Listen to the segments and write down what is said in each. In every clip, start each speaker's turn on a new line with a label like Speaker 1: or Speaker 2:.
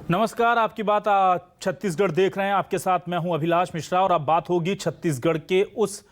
Speaker 1: नमस्कार, आपकी बात छत्तीसगढ़ देख रहे हैं। आपके साथ मैं हूं अभिलाष मिश्रा और अब बात होगी छत्तीसगढ़ के उस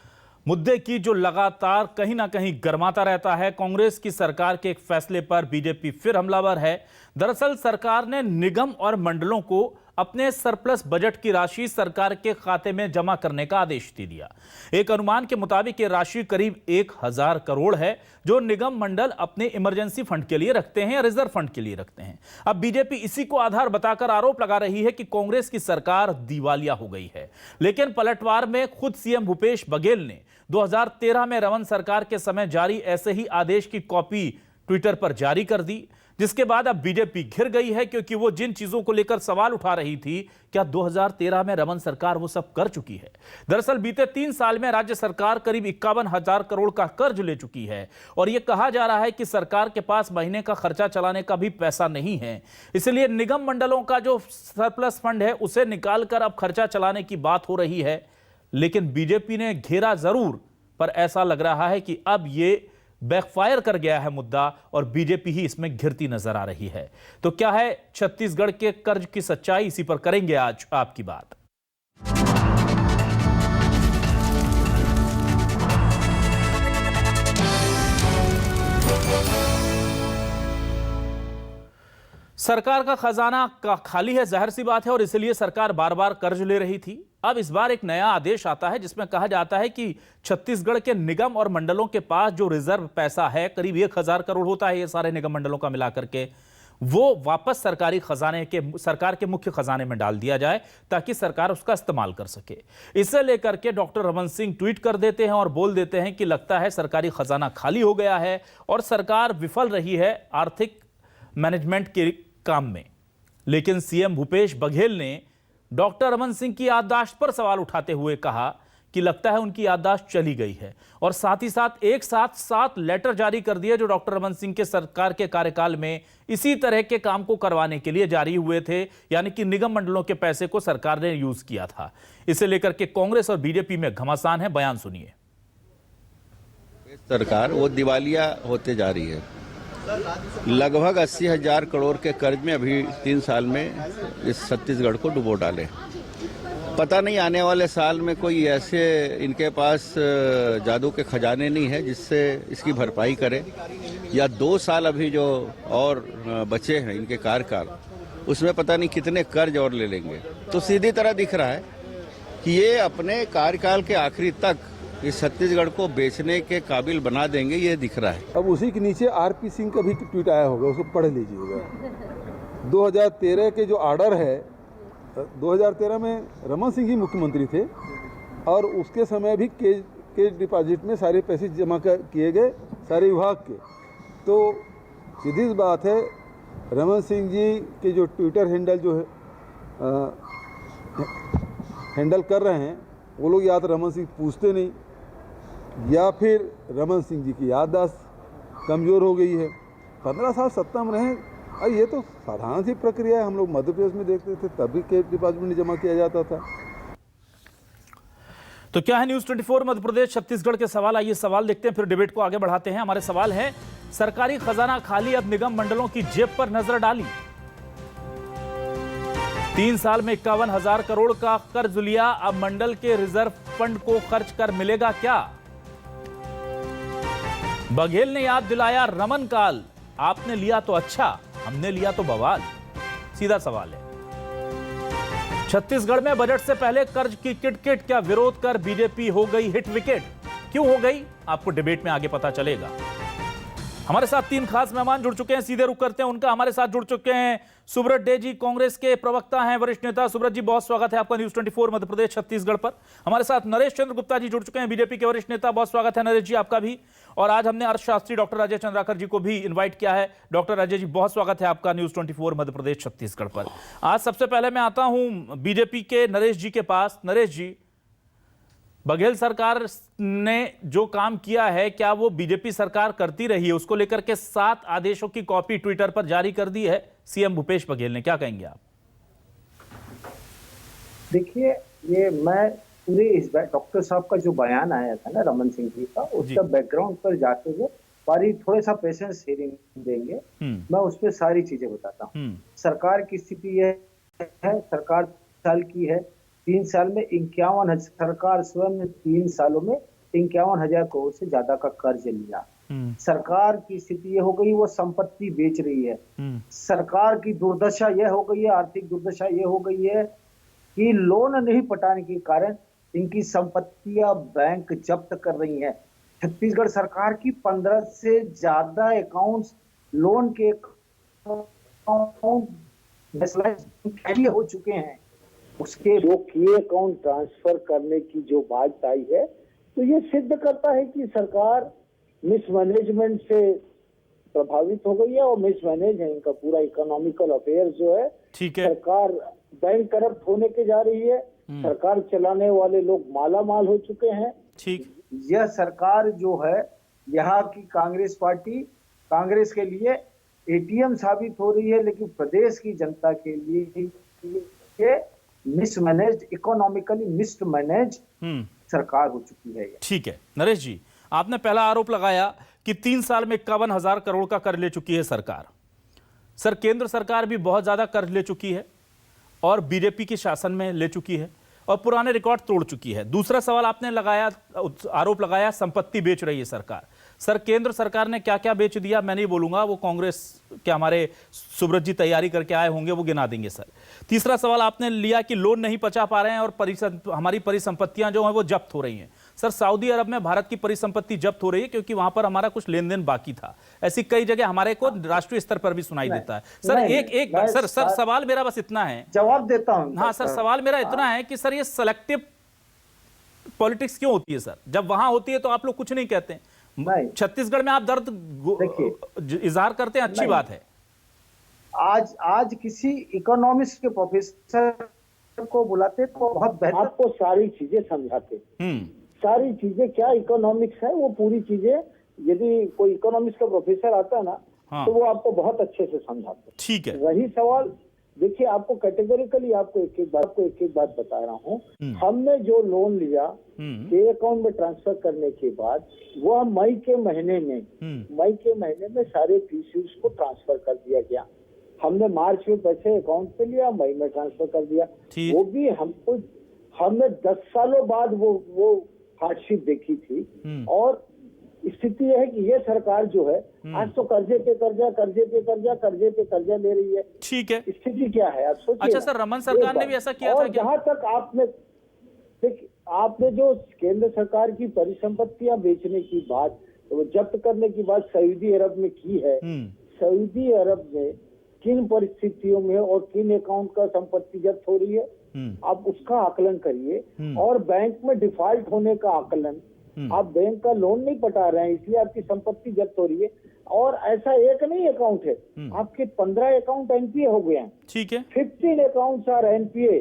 Speaker 1: मुद्दे की जो लगातार कहीं ना कहीं गर्माता रहता है। कांग्रेस की सरकार के एक फैसले पर बीजेपी फिर हमलावर है। दरअसल सरकार ने निगम और मंडलों को अपने सरप्लस बजट की राशि सरकार के खाते में जमा करने का आदेश दे दिया। एक अनुमान के मुताबिक ये राशि करीब 1000 करोड़ है, जो निगम मंडल अपने इमरजेंसी फंड के लिए रखते हैं या रिजर्व फंड के लिए रखते हैं। अब बीजेपी इसी को आधार बताकर आरोप लगा रही है कि कांग्रेस की सरकार दिवालिया हो गई है। लेकिन पलटवार में खुद सीएम भूपेश बघेल ने 2013 में रमन सरकार के समय जारी ऐसे ही आदेश की कॉपी ट्विटर पर जारी कर दी, जिसके बाद अब बीजेपी घिर गई है, क्योंकि वो जिन चीजों को लेकर सवाल उठा रही थी, क्या 2013 में रमन सरकार वो सब कर चुकी है? दरअसल बीते 3 साल में राज्य सरकार करीब 51,000 करोड़ का कर्ज ले चुकी है और यह कहा जा रहा है कि सरकार के पास महीने का खर्चा चलाने का भी पैसा नहीं है। इसलिए निगम मंडलों का जो सरप्लस फंड है उसे निकालकर अब खर्चा चलाने की बात हो रही है। लेकिन बीजेपी ने घेरा जरूर, पर ऐसा लग रहा है कि अब ये बैकफायर कर गया है मुद्दा और बीजेपी ही इसमें घिरती नजर आ रही है। तो क्या है छत्तीसगढ़ के कर्ज की सच्चाई? इसी पर करेंगे आज आपकी बात। सरकार का खजाना खाली है, जाहिर सी बात है, और इसलिए सरकार बार बार कर्ज ले रही थी। अब इस बार एक नया आदेश आता है जिसमें कहा जाता है कि छत्तीसगढ़ के निगम और मंडलों के पास जो रिजर्व पैसा है, करीब 1000 करोड़ होता है ये सारे निगम मंडलों का मिलाकर के, वो वापस सरकार के मुख्य खजाने में डाल दिया जाए ताकि सरकार उसका इस्तेमाल कर सके। इसे लेकर के डॉक्टर रमन सिंह ट्वीट कर देते हैं और बोल देते हैं कि लगता है सरकारी खजाना खाली हो गया है और सरकार विफल रही है आर्थिक मैनेजमेंट के काम में। लेकिन सीएम भूपेश बघेल ने डॉक्टर रमन सिंह की याददाश्त पर सवाल उठाते हुए कहा कि लगता है उनकी याददाश्त चली गई है, और साथ ही साथ एक साथ 7 लेटर जारी कर दिए जो डॉक्टर रमन सिंह के सरकार के कार्यकाल में इसी तरह के काम को करवाने के लिए जारी हुए थे, यानी कि निगम मंडलों के पैसे को सरकार ने यूज किया था। इसे लेकर के कांग्रेस और बीजेपी में घमासान है। बयान सुनिए।
Speaker 2: सरकार वो दिवालिया होते जा रही है। लगभग 80,000 करोड़ के कर्ज में अभी 3 साल में इस छत्तीसगढ़ को डुबो डाले। पता नहीं आने वाले साल में कोई ऐसे इनके पास जादू के खजाने नहीं है जिससे इसकी भरपाई करे, या 2 साल अभी जो और बचे हैं इनके कार्यकाल, उसमें पता नहीं कितने कर्ज और ले लेंगे। तो सीधी तरह दिख रहा है कि ये अपने कार्यकाल के आखिरी तक इस छत्तीसगढ़ को बेचने के काबिल बना देंगे, ये दिख रहा है।
Speaker 3: अब उसी के नीचे आरपी सिंह का भी ट्वीट आया होगा, उसको पढ़ लीजिएगा। 2013 के जो ऑर्डर है, 2013 में रमन सिंह ही मुख्यमंत्री थे और उसके समय भी के डिपॉजिट में सारे पैसे जमा किए गए सारे विभाग के। तो सीधी बात है, रमन सिंह जी के जो ट्विटर हैंडल जो है हैंडल कर रहे हैं, वो लोग या तो रमन सिंह पूछते नहीं या फिर रमन सिंह जी की याददाश्त कमज़ोर हो गई है। 15 साल सत्ता में रहे, और ये तो साधारण सी प्रक्रिया है। हम लोग मध्य प्रदेश में देखते थे, तभी के डिपॉजिट जमा किया जाता था।
Speaker 1: तो क्या है न्यूज़ 24 मध्य प्रदेश छत्तीसगढ़ के सवाल? आइए सवाल देखते हैं, फिर डिबेट को आगे बढ़ाते हैं। हमारे सवाल है, सरकारी खजाना खाली, अब निगम मंडलों की जेब पर नजर डाली। 3 साल में 51,000 करोड़ का कर्ज लिया, अब मंडल के रिजर्व फंड को खर्च कर मिलेगा क्या? बघेल ने याद दिलाया रमन काल, आपने लिया तो अच्छा, हमने लिया तो बवाल। सीधा सवाल है। छत्तीसगढ़ में बजट से पहले कर्ज की किटकिट, क्या विरोध कर बीजेपी हो गई हिट विकेट? क्यों हो गई, आपको डिबेट में आगे पता चलेगा। हमारे साथ 3 खास मेहमान जुड़ चुके हैं, सीधे रुख करते हैं उनका। हमारे साथ जुड़ चुके हैं सुब्रत डे जी, कांग्रेस के प्रवक्ता हैं, वरिष्ठ नेता। सुब्रत जी, बहुत स्वागत है आपका न्यूज़ 24 मध्य प्रदेश छत्तीसगढ़ पर। हमारे साथ नरेश चंद्र गुप्ता जी जुड़ चुके हैं, बीजेपी के वरिष्ठ नेता। बहुत स्वागत है नरेश जी आपका भी। और आज हमने अर्थशास्त्री डॉक्टर अजय चंद्राकर जी को भी इन्वाइट किया है। डॉक्टर अजय जी, बहुत स्वागत है आपका न्यूज़ 24 मध्य प्रदेश छत्तीसगढ़ पर। आज सबसे पहले मैं आता हूं बीजेपी के नरेश जी के पास। नरेश जी, बघेल सरकार ने जो काम किया है, क्या वो बीजेपी सरकार करती रही है? उसको लेकर के 7 आदेशों की कॉपी ट्विटर पर जारी कर दी है सीएम भूपेश बघेल ने, क्या कहेंगे आप?
Speaker 4: देखिए, ये मैं पूरे इस बार डॉक्टर साहब का जो बयान आया था ना रमन सिंह जी का, उसका बैकग्राउंड पर जाते हुए बारी थोड़ा सा पेशेंस शेयरिंग देंगे, मैं उस पर सारी चीजें बताता हूँ। सरकार की स्थिति है है, सरकार 3 साल की है, 3 साल में 51 सरकार स्वयं ने 3 सालों में 51,000 करोड़ से ज्यादा का कर्ज लिया। सरकार की स्थिति ये हो गई वो संपत्ति बेच रही है। सरकार की दुर्दशा यह हो गई है, आर्थिक दुर्दशा ये हो गई है कि लोन नहीं पटाने के कारण इनकी संपत्तियां बैंक जब्त कर रही हैं। छत्तीसगढ़ सरकार की 15 से ज्यादा अकाउंट्स लोन के अकाउंट हो चुके हैं। उसके जो किए अकाउंट ट्रांसफर करने की जो बात आई है, तो ये सिद्ध करता है कि सरकार मिसमैनेजमेंट से प्रभावित हो गई है और मिसमैनेज है इनका पूरा इकोनॉमिकल अफेयर जो है।
Speaker 1: ठीक है।
Speaker 4: सरकार बैंक करप्ट होने के जा रही है, सरकार चलाने वाले लोग माला माल हो चुके हैं।
Speaker 1: ठीक।
Speaker 4: यह सरकार जो है, यहाँ की कांग्रेस पार्टी कांग्रेस के लिए एटीएम साबित हो रही है, लेकिन प्रदेश की जनता के लिए ये मिसमैनेज्ड, इकोनॉमिकली मिसमैनेज सरकार हो चुकी है।
Speaker 1: ठीक है नरेश जी, आपने पहला आरोप लगाया कि 3 साल में 51,000 करोड़ का कर्ज ले चुकी है सरकार। सर, केंद्र सरकार भी बहुत ज्यादा कर्ज ले चुकी है और बीजेपी के शासन में ले चुकी है और पुराने रिकॉर्ड तोड़ चुकी है। दूसरा सवाल आपने लगाया, आरोप लगाया संपत्ति बेच रही है सरकार। सर, केंद्र सरकार ने क्या क्या बेच दिया मैं नहीं बोलूंगा, वो कांग्रेस के हमारे सुब्रत जी तैयारी करके आए होंगे, वो गिना देंगे सर। तीसरा सवाल आपने लिया कि लोन नहीं पचा पा रहे हैं और हमारी परिसंपत्तियां जो हैं वो जब्त हो रही हैं। सर, सऊदी अरब में भारत की परिसंपत्ति जब्त हो रही है क्योंकि वहां पर हमारा कुछ लेन देन बाकी था। ऐसी कई जगह हमारे को राष्ट्रीय स्तर पर भी सुनाई देता है। सर, सर सवाल मेरा बस इतना है,
Speaker 4: जवाब देता हूं।
Speaker 1: हाँ सर, सवाल मेरा इतना है कि सर ये सेलेक्टिव पॉलिटिक्स क्यों होती है सर? जब वहां होती है तो आप लोग कुछ नहीं कहते, छत्तीसगढ़ में आप दर्द इजहार करते हैं, अच्छी बात है।
Speaker 4: आज किसी इकोनॉमिस्ट के प्रोफेसर को बुलाते तो बहुत बेहतर आपको सारी चीजें समझाते। सारी चीजें क्या इकोनॉमिक्स है वो पूरी चीजें, यदि कोई इकोनॉमिक्स का प्रोफेसर आता है ना,
Speaker 1: हाँ।
Speaker 4: तो वो आपको बहुत अच्छे से समझाते।
Speaker 1: ठीक है।
Speaker 4: वही सवाल देखिए, आपको कैटेगोरिकली आपको एक एक बात बता रहा हूँ। हमने जो लोन लिया के अकाउंट में ट्रांसफर करने के बाद, वह मई के महीने में सारे फीस को ट्रांसफर कर दिया गया। हमने मार्च में पैसे अकाउंट पे लिया, मई में ट्रांसफर कर दिया। वो भी हमने 10 सालों बाद वो हार्डशिप देखी थी। और स्थिति यह है कि ये सरकार जो है आज तो कर्जे पे कर्जा ले रही है।
Speaker 1: ठीक है।
Speaker 4: स्थिति क्या है आप सोचिए।
Speaker 1: अच्छा सर, रमन सरकार ने भी ऐसा किया था क्या?
Speaker 4: जहां तक आपने जो केंद्र सरकार की परिसंपत्तियां बेचने की बात, तो जब्त करने की बात सऊदी अरब में की है। सऊदी अरब में किन परिस्थितियों में और किन अकाउंट का संपत्ति जब्त हो रही है, आप उसका आकलन करिए। और बैंक में डिफॉल्ट होने का आकलन, आप बैंक का लोन नहीं पटा रहे हैं इसलिए आपकी संपत्ति जब्त हो रही है। और ऐसा एक नहीं अकाउंट है, आपके 15 अकाउंट एनपीए हो गए हैं।
Speaker 1: ठीक है।
Speaker 4: 15 accounts are NPA,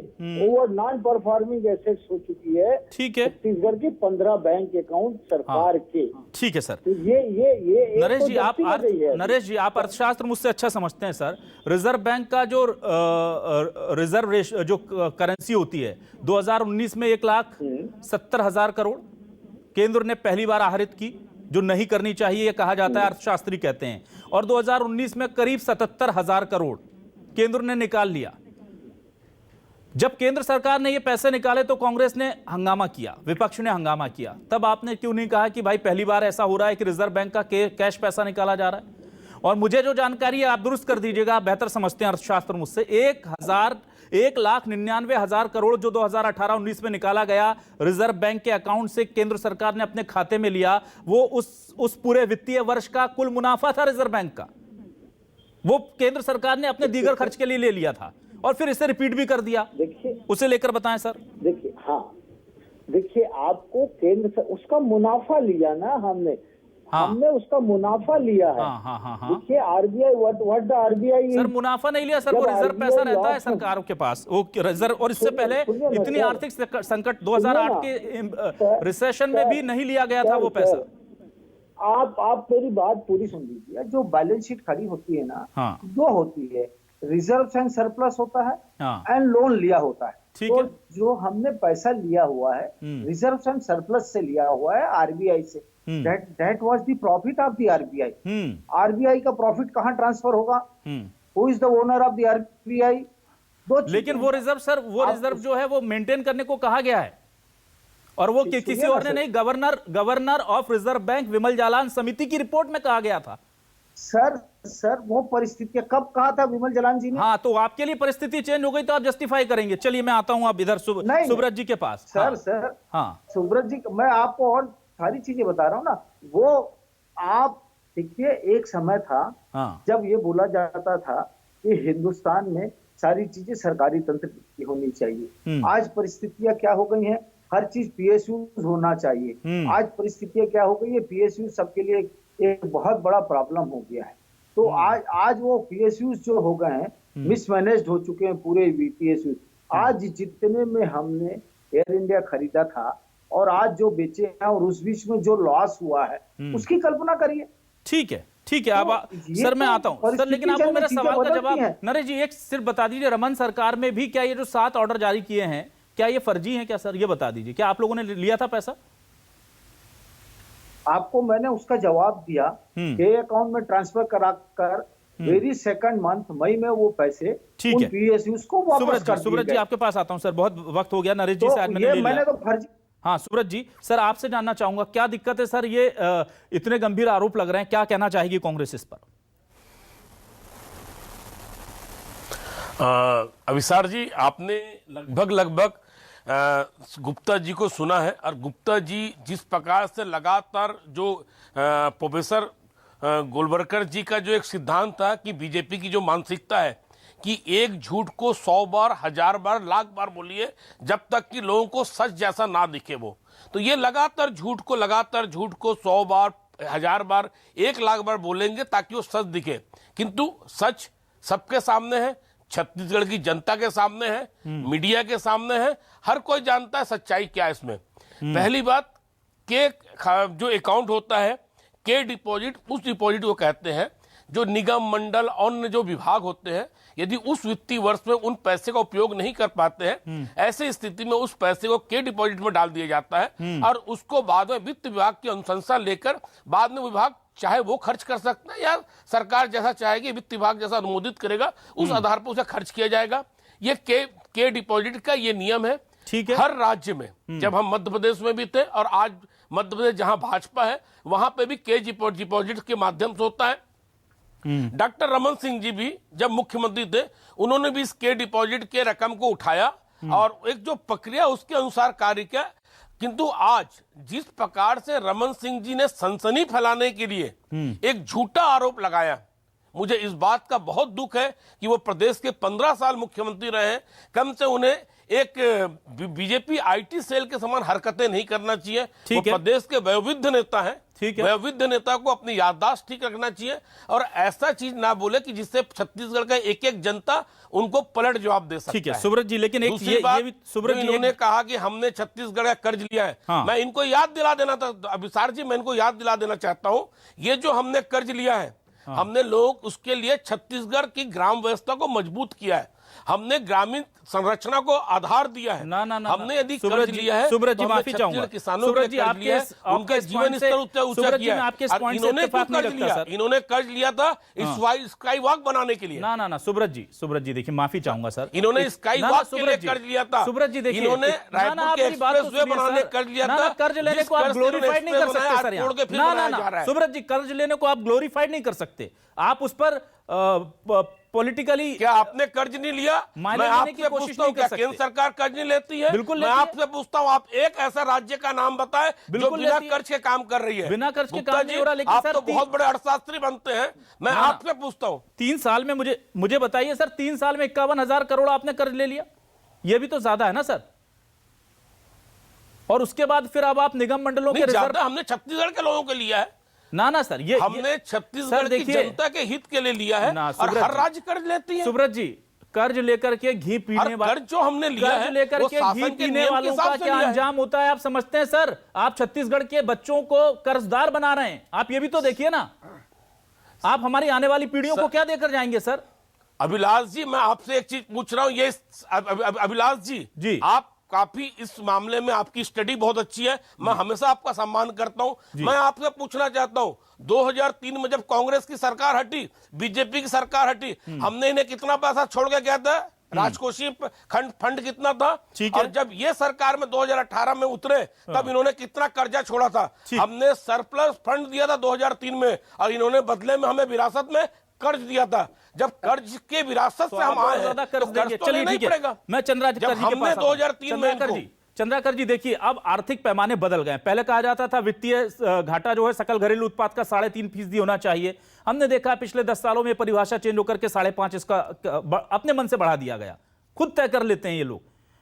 Speaker 4: over non performing assets हो चुकी है।
Speaker 1: ठीक है।
Speaker 4: छत्तीसगढ़ के 15 बैंक अकाउंट सरकार के।
Speaker 1: ठीक है सर।
Speaker 4: तो ये
Speaker 1: नरेश जी, आप अर्थशास्त्र मुझसे अच्छा समझते हैं सर। रिजर्व बैंक का जो रिजर्व जो करेंसी होती है 2019 में 1,70,000 करोड़ केंद्र ने पहली बार आहरित की, जो नहीं करनी चाहिए ये कहा जाता है, अर्थशास्त्री कहते हैं। और 2019 में करीब 77,000 करोड़ केंद्र ने निकाल लिया। जब केंद्र सरकार ने ये पैसे निकाले तो कांग्रेस ने हंगामा किया, विपक्ष ने हंगामा किया। तब आपने क्यों नहीं कहा कि भाई पहली बार ऐसा हो रहा है कि रिजर्व बैंक का कैश पैसा निकाला जा रहा है? और मुझे जो जानकारी है आप दुरुस्त कर दीजिएगा, आप बेहतर समझते हैं अर्थशास्त्र मुझसे। 1,99,000 करोड़ जो 2018-19 में निकाला गया रिजर्व बैंक के अकाउंट से, केंद्र सरकार ने अपने खाते में लिया, वो उस पूरे वित्तीय वर्ष का कुल मुनाफा था रिजर्व बैंक का। वो केंद्र सरकार ने अपने दीगर खर्च के लिए ले लिया था और फिर इसे रिपीट भी कर दिया।
Speaker 4: देखिए,
Speaker 1: उसे लेकर बताएं सर।
Speaker 4: देखिए आपको केंद्र उसका मुनाफा लिया ना हमने उसका मुनाफा लिया है। देखिए RBI what the RBI
Speaker 1: sir मुनाफा नहीं लिया सर, वो रिजर्व पैसा रहता है सरकारों के पास, वो रिजर्व। और इससे पहले इतनी आर्थिक संकट 2008 के रिसेशन में भी नहीं लिया गया था वो पैसा।
Speaker 4: आप मेरी बात पूरी सुन लीजिए। जो बैलेंस शीट खड़ी होती है ना, दो होती है, रिजर्व एंड सरप्लस होता है एंड लोन लिया होता है। तो जो हमने पैसा लिया हुआ है रिजर्व एंड सरप्लस से लिया हुआ है आरबीआई से, that was the profit of the RBI. RBI का प्रॉफिट कहां ट्रांसफर होगा? Who is the owner of the RBI? दो चीजें
Speaker 1: लेकिन वो रिजर्व सर, वो रिजर्व जो है वो मेंटेन करने को कहा गया है, और वो किसी और ने नहीं, गवर्नर ऑफ रिजर्व बैंक विमल जालान समिति की रिपोर्ट में कहा गया था।
Speaker 4: सर वो परिस्थिति कब कहा था विमल जालान जी ने?
Speaker 1: हाँ, तो आपके लिए परिस्थिति चेंज हो गई तो आप जस्टिफाई करेंगे। चलिए मैं आता हूं अब इधर सुब्रत जी के पास।
Speaker 4: सर
Speaker 1: हाँ
Speaker 4: सुब्रत जी, मैं आपको और सारी चीजें बता रहा हूँ ना। वो आप देखिए, एक समय था जब ये बोला जाता था कि हिंदुस्तान में सारी चीजें सरकारी तंत्र की होनी चाहिए। आज परिस्थितियां क्या हो गई हैं? हर चीज पीएसयू होना चाहिए। आज परिस्थितियां क्या हो गई है? पीएसयू सबके लिए एक बहुत बड़ा प्रॉब्लम हो गया है। तो आज वो पीएसयू जो हो गए हैं, मिसमैनेज्ड हो चुके हैं पूरे पीएसयू। आज जितने में हमने एयर इंडिया खरीदा था और आज जो बेचे हैं, और उस बीच में जो लॉस हुआ है, उसकी कल्पना करिए।
Speaker 1: ठीक है, ठीक है। अब सर मैं आता हूं सर, लेकिन आपको मेरा सवाल का जवाब नरेश जी एक सिर्फ बता दीजिए, रमन सरकार में भी क्या ये जो 7 ऑर्डर जारी किए हैं, क्या ये फर्जी हैं क्या सर? ये बता दीजिए, क्या आप लोगों ने लिया था पैसा?
Speaker 4: आपको मैंने उसका जवाब दिया कि अकाउंट में ट्रांसफर कराकर वेरी सेकंड मंथ मई में वो पैसे उन पीएसयूज को वापस कर दिए।
Speaker 1: सुब्रत जी आपके पास आता हूं सर, बहुत वक्त हो गया। नरेश जी से आज मैंने
Speaker 4: तो फर्जी।
Speaker 1: हाँ सुब्रत जी, सर आपसे जानना चाहूंगा क्या दिक्कत है सर? ये इतने गंभीर आरोप लग रहे हैं, क्या कहना चाहेगी कांग्रेस इस पर?
Speaker 5: अविसार जी, आपने लगभग गुप्ता जी को सुना है, और गुप्ता जी जिस प्रकार से लगातार जो प्रोफेसर गोलवलकर जी का जो एक सिद्धांत था कि बीजेपी की जो मानसिकता है कि एक झूठ को 100 बार, 1000 बार, लाख बार बोलिए जब तक कि लोगों को सच जैसा ना दिखे वो, तो ये लगातार झूठ को 100 बार, 1000 बार, 1 लाख बार बोलेंगे ताकि वो सच दिखे। किंतु सच सबके सामने है, छत्तीसगढ़ की जनता के सामने है, मीडिया के सामने है, हर कोई जानता है सच्चाई क्या है इसमें। पहली बात, के जो अकाउंट होता है, के डिपॉजिट, उस डिपॉजिट को कहते हैं जो निगम मंडल अन्य जो विभाग होते हैं, यदि उस वित्तीय वर्ष में उन पैसे का उपयोग नहीं कर पाते हैं, ऐसे स्थिति में उस पैसे को के डिपॉजिट में डाल दिया जाता है, और उसको बाद में वित्त विभाग की अनुशंसा लेकर बाद में विभाग चाहे वो खर्च कर सकता है या सरकार जैसा चाहेगी, वित्त विभाग जैसा अनुमोदित करेगा उस आधार पर उसे खर्च किया जाएगा। ये के डिपॉजिट का ये नियम है।
Speaker 1: ठीक है।
Speaker 5: हर राज्य में, जब हम मध्य प्रदेश में भी थे और आज मध्य प्रदेश जहां भाजपा है वहां पे भी के डिपॉजिट के माध्यम से होता है। डॉक्टर रमन सिंह जी भी जब मुख्यमंत्री थे, उन्होंने भी इस के डिपॉजिट के रकम को उठाया और एक जो प्रक्रिया उसके अनुसार कार्य किया। किंतु आज जिस प्रकार से रमन सिंह जी ने सनसनी फैलाने के लिए एक झूठा आरोप लगाया, मुझे इस बात का बहुत दुख है कि वो प्रदेश के 15 साल मुख्यमंत्री रहे हैं, कम से उन्हें एक बीजेपी आईटी सेल के समान हरकतें नहीं करना चाहिए। वो प्रदेश के वयोवृद्ध नेता हैं, वयोवृद्ध नेता को अपनी याददाश्त ठीक रखना चाहिए और ऐसा चीज ना बोले कि जिससे छत्तीसगढ़ का एक एक जनता उनको पलट जवाब दे सकता है।
Speaker 1: ठीक है सुब्रत जी, लेकिन एक ये भी सुब्रत जी,
Speaker 5: इन्होंने कहा कि हमने छत्तीसगढ़ का कर्ज लिया है। मैं इनको याद दिला देना था, अभिसार जी मैं इनको याद दिला देना चाहता हूं, ये जो हमने कर्ज लिया है, हमने लोग उसके लिए छत्तीसगढ़ की ग्राम व्यवस्था को मजबूत किया है, हमने ग्रामीण संरचना को आधार दिया है। हमने यदि कर्ज लिया है,
Speaker 1: सुब्रत जी माफी चाहूंगा,
Speaker 5: किसानों के लिए कर्ज लिया है, उनका जीवन स्तर ऊंचा किया है। इन्होंने कर्ज लिया, इन्होंने कर्ज लिया था स्काई वॉक बनाने के लिए।
Speaker 1: ना सुब्रत जी देखिए माफी चाहूंगा सर,
Speaker 5: इन्होंने स्काई वॉक के लिए कर्ज लिया था।
Speaker 1: सुब्रत जी देखिए,
Speaker 5: इन्होंने रायपुर के एक्सप्रेसवे बनाने कर्ज लिया था।
Speaker 1: कर्ज लेने को आप ग्लोरीफाइड नहीं कर सकते सर। ना सुब्रत जी, कर्ज लेने को आप ग्लोरीफाइड नहीं कर सकते, आप उस पर पॉलिटिकली।
Speaker 5: क्या आपने कर्ज नहीं लिया? मैं आपसे पूछता हूं, क्या केंद्र सरकार कर्ज नहीं लेती है?
Speaker 1: बिल्कुल।
Speaker 5: मैं आपसे पूछता हूं, आप एक ऐसा राज्य का नाम बताएं जो बिना कर्ज के काम कर रही है।
Speaker 1: बिना कर्ज के काम नहीं हो रहा, लेकिन
Speaker 5: आप तो बहुत बड़े अर्थशास्त्री बनते हैं। मैं आपसे पूछता हूं,
Speaker 1: 3 साल में मुझे बताइए सर, 3 साल में 51,000 करोड़ आपने कर्ज ले लिया, ये भी तो ज्यादा है ना सर। और उसके बाद फिर अब आप निगम मंडलों के रिजर्व,
Speaker 5: हमने छत्तीसगढ़ के लोगों के लिया है
Speaker 1: ना सर, ये
Speaker 5: हमने छत्तीसगढ़ की जनता के हित के लिए लिया है और हर राज्य कर्ज लेती है।
Speaker 1: सुब्रत जी, कर्ज लेकर के घी पीने वाले,
Speaker 5: कर्ज जो हमने लिया है,
Speaker 1: लेकर के घी पीने वालों का क्या अंजाम होता है आप समझते हैं सर? आप छत्तीसगढ़ के बच्चों को कर्जदार बना रहे हैं, आप ये भी तो देखिए ना, आप हमारी आने वाली पीढ़ियों को क्या देकर जाएंगे सर?
Speaker 5: अभिलाष जी, मैं आपसे एक चीज पूछ रहा हूं, ये अभिलाष जी आप काफी इस मामले में आपकी स्टडी बहुत अच्छी है, मैं हमेशा आपका सम्मान करता हूं। मैं आपसे पूछना चाहता हूं, 2003 में जब कांग्रेस की सरकार हटी, बीजेपी की सरकार हटी, हमने इन्हें कितना पैसा छोड़ के गया था? राजकोषीय फंड कितना था,
Speaker 1: ठीक है।
Speaker 5: और जब ये सरकार में 2018 में उतरे तब इन्होंने कितना कर्जा छोड़ा था। हमने सरप्लस फंड दिया था 2003 में, और इन्होंने बदले में हमें विरासत में कर्ज दिया था। जब कर्ज के विरासत से हम आए हैं तो कर्ज तो लेना ही पड़ेगा।
Speaker 1: मैं चंद्राकर जी के
Speaker 5: हमने
Speaker 1: पास
Speaker 5: 2003 में
Speaker 1: चंद्राकर जी देखिए, अब आर्थिक पैमाने बदल गए। पहले कहा जाता था वित्तीय घाटा जो है सकल घरेलू उत्पाद का 3.5% होना चाहिए। हमने देखा पिछले 10 सालों में परिभाषा चेंज होकर के 5.5 इसका अपने मन से बढ़ा दिया गया। खुद तय कर लेते हैं ये लोग।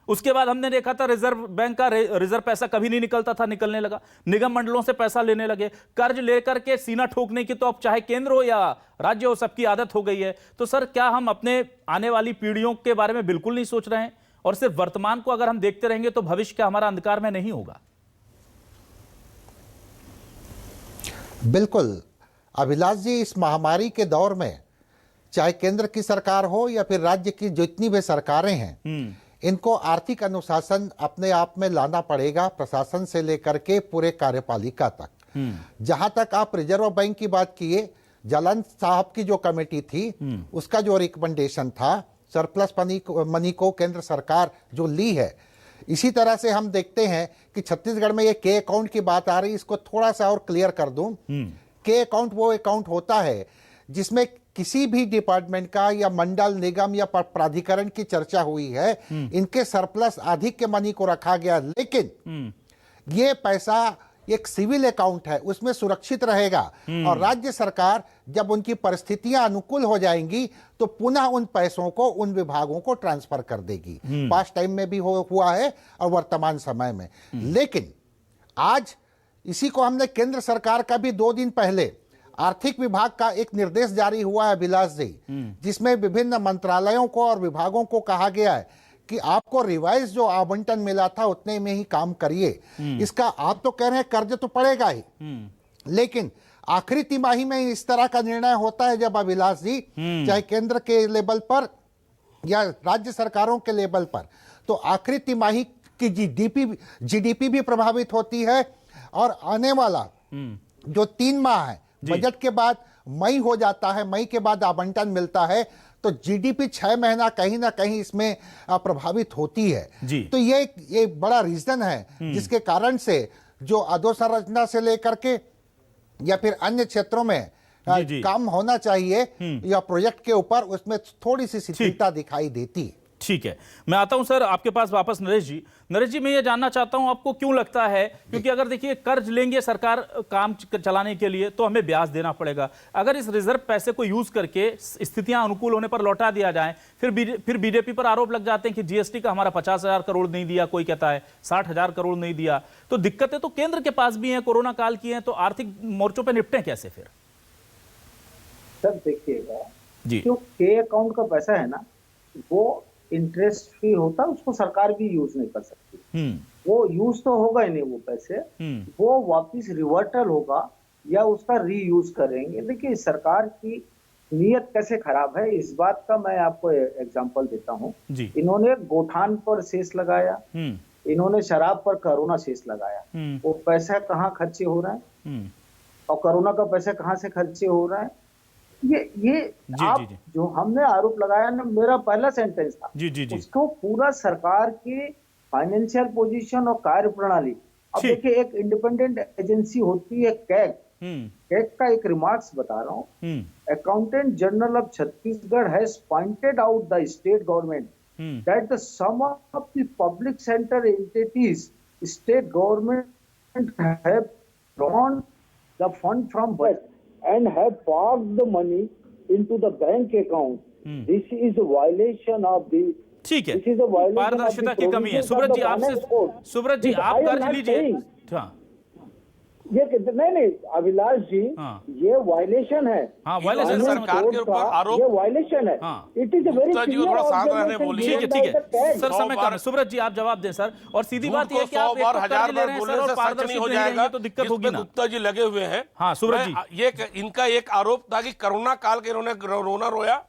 Speaker 1: उसके बाद हमने देखा था रिजर्व बैंक का रिजर्व पैसा कभी नहीं निकलता था, निकलने लगा। निगम मंडलों से पैसा लेने लगे, कर्ज लेकर के सीना ठोकने की तो अब चाहे केंद्र हो या राज्य हो सबकी आदत हो गई है। तो सर, क्या हम अपने आने वाली पीढ़ियों के बारे में बिल्कुल नहीं सोच रहे हैं, और सिर्फ वर्तमान को अगर हम देखते रहेंगे तो भविष्य का हमारा अंधकार में नहीं होगा?
Speaker 6: बिल्कुल अभिलाष जी, इस महामारी के दौर में चाहे केंद्र की सरकार हो या फिर राज्य की जितनी भी सरकारें हैं, इनको आर्थिक अनुशासन अपने आप में लाना पड़ेगा, प्रशासन से लेकर के पूरे कार्यपालिका तक। जहां तक आप रिजर्व बैंक की बात किए, जालान साहब की जो कमेटी थी उसका जो रिकमेंडेशन था, सरप्लस मनी को केंद्र सरकार जो ली है, इसी तरह से हम देखते हैं कि छत्तीसगढ़ में ये के अकाउंट की बात आ रही, इसको थोड़ा सा और क्लियर कर दूं। के अकाउंट वो अकाउंट होता है जिसमें किसी भी डिपार्टमेंट का या मंडल, निगम या प्राधिकरण की चर्चा हुई है, इनके सरप्लस अधिक के मनी को रखा गया, लेकिन ये पैसा एक सिविल अकाउंट है, उसमें सुरक्षित रहेगा। और राज्य सरकार जब उनकी परिस्थितियां अनुकूल हो जाएंगी तो पुनः उन पैसों को उन विभागों को ट्रांसफर कर देगी। पास्ट टाइम में भी हुआ है और वर्तमान समय में। लेकिन आज इसी को हमने केंद्र सरकार का भी 2 दिन पहले आर्थिक विभाग का एक निर्देश जारी हुआ है अभिलाष जी, जिसमें विभिन्न मंत्रालयों को और विभागों को कहा गया है कि आपको रिवाइज जो आवंटन मिला था उतने में ही काम करिए। इसका आप तो कह रहे हैं कर्ज तो पड़ेगा ही, लेकिन आखिरी तिमाही में इस तरह का निर्णय होता है जब अभिलाष जी, चाहे केंद्र के लेवल पर या राज्य सरकारों के लेवल पर, तो आखिरी तिमाही की जीडीपी भी प्रभावित होती है। और आने वाला जो 3 माह है, बजट के बाद मई हो जाता है, मई के बाद आवंटन मिलता है, तो जीडीपी 6 महीना कहीं ना कहीं इसमें प्रभावित होती है। तो ये बड़ा रीजन है जिसके कारण से जो अधोसंरचना से लेकर के या फिर अन्य क्षेत्रों में काम होना चाहिए या प्रोजेक्ट के ऊपर, उसमें थोड़ी सी शिथिलता दिखाई देती है।
Speaker 1: ठीक है, मैं आता हूं सर आपके पास वापस। नरेश जी, मैं ये जानना चाहता हूं आपको क्यों लगता है, क्योंकि अगर देखिए कर्ज लेंगे सरकार काम चलाने के लिए तो हमें ब्याज देना पड़ेगा। अगर इस रिजर्व पैसे को यूज करके स्थितियां अनुकूल होने पर लौटा दिया जाए, फिर बीजेपी पर आरोप लग जाते हैं कि जीएसटी का हमारा 50,000 करोड़ नहीं दिया, कोई कहता है 60,000 करोड़ नहीं दिया। तो दिक्कतें तो केंद्र के पास भी हैं, कोरोना काल की हैं, तो आर्थिक मोर्चों पर निपटें कैसे फिर?
Speaker 4: सर देखिएगा
Speaker 1: जी,
Speaker 4: जो के अकाउंट का पैसा है ना, वो इंटरेस्ट फ्री होता है, उसको सरकार भी यूज नहीं कर सकती। वो यूज तो होगा ही नहीं वो पैसे, वो वापिस रिवर्टल होगा या उसका रीयूज करेंगे। देखिए सरकार की नीयत कैसे खराब है, इस बात का मैं आपको एग्जांपल देता हूँ। इन्होंने गोठान पर सेस लगाया, इन्होंने शराब पर कोरोना सेस लगाया। वो पैसा कहाँ खर्चे हो रहा है और कोरोना का पैसा कहाँ से खर्चे हो रहा है, ये आप जो हमने आरोप लगाया ना, मेरा पहला सेंटेंस था उसको पूरा सरकार की फाइनेंशियल पोजीशन और कार्य प्रणाली। अब देखिए एक इंडिपेंडेंट एजेंसी होती है कैग का एक रिमार्क्स बता रहा हूँ। Accountant general of Chhattisgarh has pointed out the state government that the sum of the public sector entities state government have drawn the fund from budget and have parked the money into the bank account. This is a violation of the
Speaker 1: ठीक है, पारदर्शिता की कमी है। सुब्रत जी आप कर्ज लीजिए। हाँ,
Speaker 4: ये नहीं अभिलाष जी, ये वायलेशन है।
Speaker 1: हाँ, वायलेशन
Speaker 5: सरकार के ऊपर आरोप,
Speaker 4: ये वायलेशन है। इट इज वेरी
Speaker 5: थोड़ा शांत रहने बोलिए।
Speaker 1: ठीक है सर, समय कम है। सुब्रत जी आप जवाब दें सर। और सीधी बात ये है कि आप
Speaker 5: 1,000 बार बोलने से सच नहीं हो जाएगा,
Speaker 1: तो दिक्कत होगी ना।
Speaker 5: गुप्ता जी लगे हुए हैं।
Speaker 1: हाँ सुब्रत जी,
Speaker 5: ये इनका एक आरोप था कि कोरोना काल के इन्होंने रोना रोया,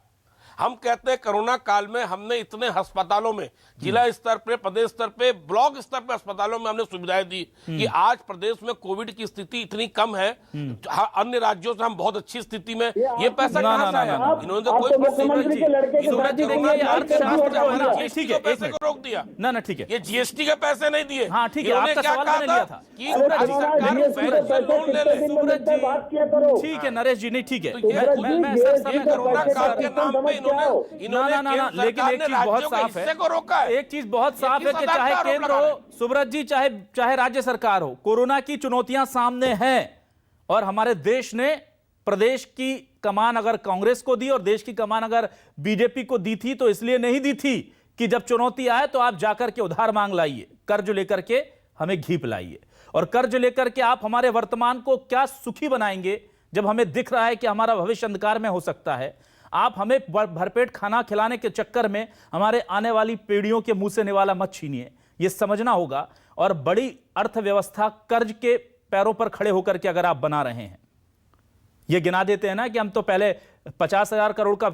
Speaker 5: हम कहते हैं कोरोना काल में हमने इतने अस्पतालों में जिला स्तर पे, प्रदेश स्तर पे, ब्लॉक स्तर पे अस्पतालों में हमने सुविधाएं दी कि आज प्रदेश में कोविड की स्थिति इतनी कम है, अन्य राज्यों से हम बहुत अच्छी स्थिति में। ये पैसा कहां से आया? इन्होंने तो कोई
Speaker 4: मुख्यमंत्री के लड़के के साथ
Speaker 5: जीएसटी के पैसे को रोक दिया
Speaker 1: ना ठीक है,
Speaker 5: ये जीएसटी के पैसे नहीं दिए।
Speaker 1: हाँ ठीक है,
Speaker 5: इन्होंने
Speaker 1: आपका
Speaker 5: क्या
Speaker 1: सवाल
Speaker 5: कहा
Speaker 1: मैंने लिया था
Speaker 5: कि राज्य सरकार लोन ले ले।
Speaker 4: बात किया करो।
Speaker 1: ठीक है नरेश जी, नहीं ठीक है,
Speaker 5: तो ये
Speaker 1: मैं सर समय
Speaker 5: कोरोना काल के नाम पे इन्होंने
Speaker 1: ना, लेकिन एक चीज बहुत साफ है,
Speaker 5: को रोका है।
Speaker 1: एक चीज बहुत साफ है कि
Speaker 5: किस आधार
Speaker 1: चाहे
Speaker 5: पर आरोप
Speaker 1: केंद्र
Speaker 5: लगा रहे
Speaker 1: हो, सुब्रत जी, चाहे राज्य सरकार हो, कोरोना की चुनौतियां सामने हैं और हमारे देश ने प्रदेश की कमान अगर कांग्रेस को दी और देश की कमान अगर बीजेपी को दी थी तो इसलिए नहीं दी थी कि जब चुनौती आए तो आप जाकर के उधार मांग लाइए, कर्ज लेकर के हमें घी पिलाइए, और कर्ज लेकर के आप हमारे वर्तमान को क्या सुखी बनाएंगे जब हमें दिख रहा है कि हमारा भविष्य अंधकार में हो सकता है। आप हमें भरपेट खाना खिलाने के चक्कर में हमारे आने वाली पीढ़ियों के मुंह से निवाला मत छीनिए, यह समझना होगा। और बड़ी अर्थव्यवस्था कर्ज के पैरों पर खड़े होकर के अगर आप बना रहे हैं, ये गिना देते हैं ना कि हम तो पहले 50,000 करोड़ का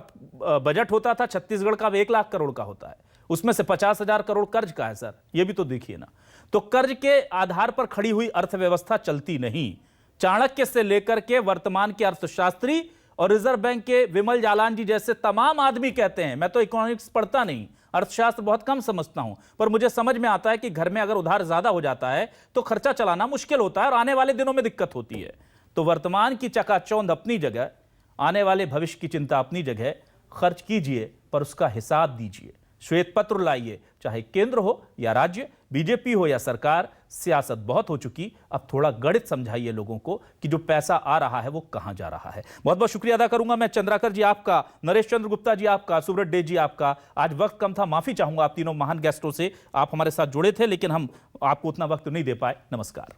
Speaker 1: बजट होता था, छत्तीसगढ़ का अब 1 लाख करोड़ का होता है, उसमें से 50,000 करोड़ कर्ज का है सर, ये भी तो देखिए ना। तो कर्ज के आधार पर खड़ी हुई अर्थव्यवस्था चलती नहीं। चाणक्य से लेकर के वर्तमान के अर्थशास्त्री और रिजर्व बैंक के विमल जालान जी जैसे तमाम आदमी कहते हैं, मैं तो इकोनॉमिक्स पढ़ता नहीं, अर्थशास्त्र बहुत कम समझता हूं, पर मुझे समझ में आता है कि घर में अगर उधार ज्यादा हो जाता है तो खर्चा चलाना मुश्किल होता है और आने वाले दिनों में दिक्कत होती है। तो वर्तमान की चकाचौंध अपनी जगह, आने वाले भविष्य की चिंता अपनी जगह, खर्च कीजिए पर उसका हिसाब दीजिए। श्वेत पत्र लाइए, चाहे केंद्र हो या राज्य, बीजेपी हो या सरकार, सियासत बहुत हो चुकी, अब थोड़ा गणित समझाइए लोगों को कि जो पैसा आ रहा है वो कहां जा रहा है। बहुत बहुत शुक्रिया अदा करूंगा मैं चंद्राकर जी आपका, नरेश चंद्र गुप्ता जी आपका, सुब्रत डे जी आपका। आज वक्त कम था, माफी चाहूंगा आप तीनों महान गेस्टों से, आप हमारे साथ जुड़े थे लेकिन हम आपको उतना वक्त नहीं दे पाए। नमस्कार।